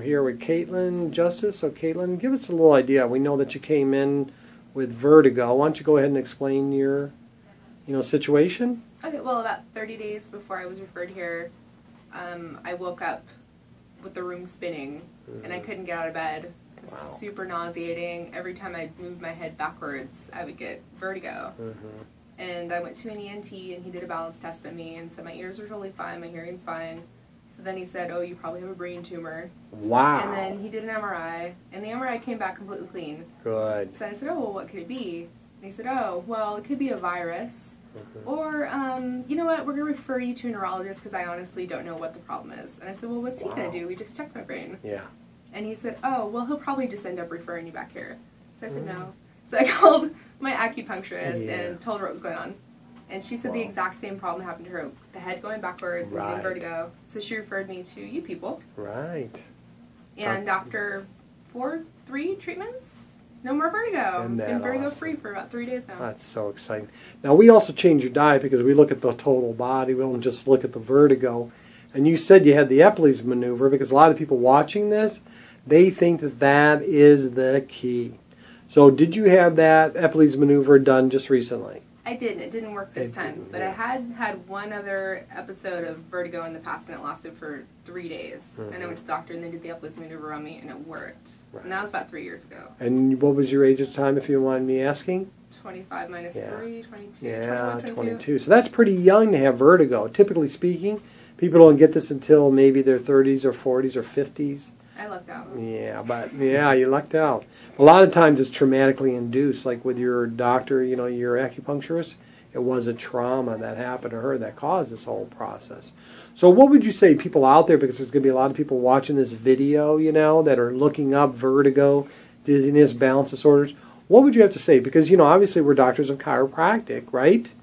here with Caitlin Justice. So Caitlin, give us a little idea. We know that you came in with vertigo. Why don't you go ahead and explain your, situation? Okay, well, about 30 days before I was referred here, I woke up with the room spinning, and I couldn't get out of bed. It was super nauseating. Every time I moved my head backwards, I would get vertigo. And I went to an ENT, and he did a balance test on me and said my ears were totally fine, my hearing's fine. So then he said, oh, you probably have a brain tumor. Wow. And then he did an MRI, and the MRI came back completely clean. Good. So I said, oh, well, what could it be? And he said, oh, well, it could be a virus. Or, you know what, we're going to refer you to a neurologist because I honestly don't know what the problem is. And I said, well, what's he going to do? We just checked my brain. Yeah. And he said, oh, well, he'll probably just end up referring you back here. So I said, no. So I called my acupuncturist and told her what was going on. And she said the exact same problem happened to her. The head going backwards and getting vertigo. So she referred me to you people. Right. And after 3 treatments, no more vertigo. I've been vertigo-free for about 3 days now. That's so exciting. Now, we also change your diet because we look at the total body. We don't just look at the vertigo. And you said you had the Epley's maneuver because a lot of people watching this, they think that that is the key. So did you have that Epley's maneuver done just recently? I did. It didn't work this time. But I had one other episode of vertigo in the past, and it lasted for 3 days. And I went to the doctor, and they did the Epley's maneuver on me, and it worked. And that was about 3 years ago. And what was your age at the time, if you don't mind me asking? 25 minus 3, 22, yeah, 21, 22. So that's pretty young to have vertigo. Typically speaking, people don't get this until maybe their 30s or 40s or 50s. I lucked out. Yeah, you lucked out. A lot of times it's traumatically induced, like with your doctor, your acupuncturist. It was a trauma that happened to her that caused this whole process. So what would you say people out there, because there's going to be a lot of people watching this video, that are looking up vertigo, dizziness, balance disorders. What would you have to say? Because, obviously we're doctors of chiropractic, right?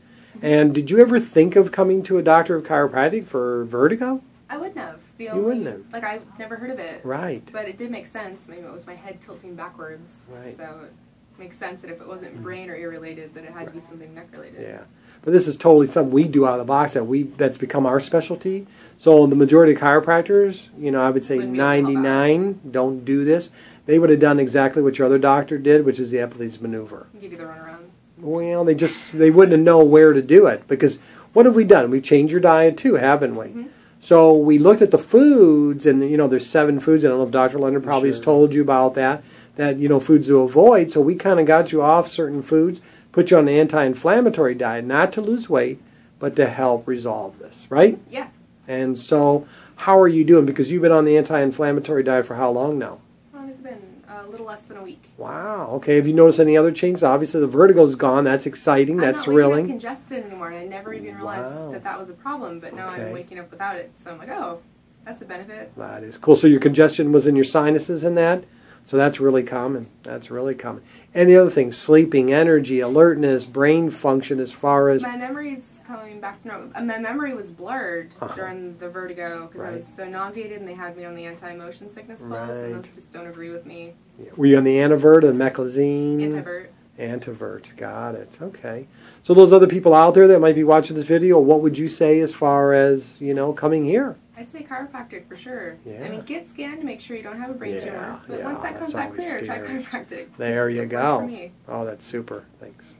And did you ever think of coming to a doctor of chiropractic for vertigo? I wouldn't have. You wouldn't have. Like, I've never heard of it. Right. But it did make sense. Maybe it was my head tilting backwards. Right. So it makes sense that if it wasn't brain or ear related, that it had to be something neck related. Yeah. But this is totally something we do out of the box that's become our specialty. So the majority of chiropractors, I would say 99 don't do this. They would have done exactly what your other doctor did, which is the Epley's maneuver. Give you the runaround. Well, they wouldn't know where to do it, because what have we done? We've changed your diet too, haven't we? So we looked at the foods, and there's 7 foods. I don't know if Dr. Leonard probably has told you about that foods to avoid. So we kind of got you off certain foods, put you on an anti-inflammatory diet, not to lose weight, but to help resolve this, right? Yeah. And so how are you doing? Because you've been on the anti-inflammatory diet for how long now? It's been a little less than a week. Wow. Okay. Have you noticed any other changes? Obviously, the vertigo's gone. That's exciting. That's thrilling. I'm not waking up congested anymore, and I never even realized that was a problem. But now I'm waking up without it, so I'm like, oh, that's a benefit. That is cool. So your congestion was in your sinuses and that? So that's really common. That's really common. Any other things? Sleeping, energy, alertness, brain function as far as... My memory's coming back to normal. My memory was blurred during the vertigo because I was so nauseated, and they had me on the anti-motion sickness pills, and those just don't agree with me. Yeah. Were you on the Antivert or the Meclizine? Antivert. Antivert. Got it. Okay. So those other people out there that might be watching this video, what would you say as far as, coming here? I'd say chiropractic for sure. Yeah. I mean, get scanned to make sure you don't have a brain tumor. But once that comes back clear, try chiropractic. There you go. Oh, that's super. Thanks.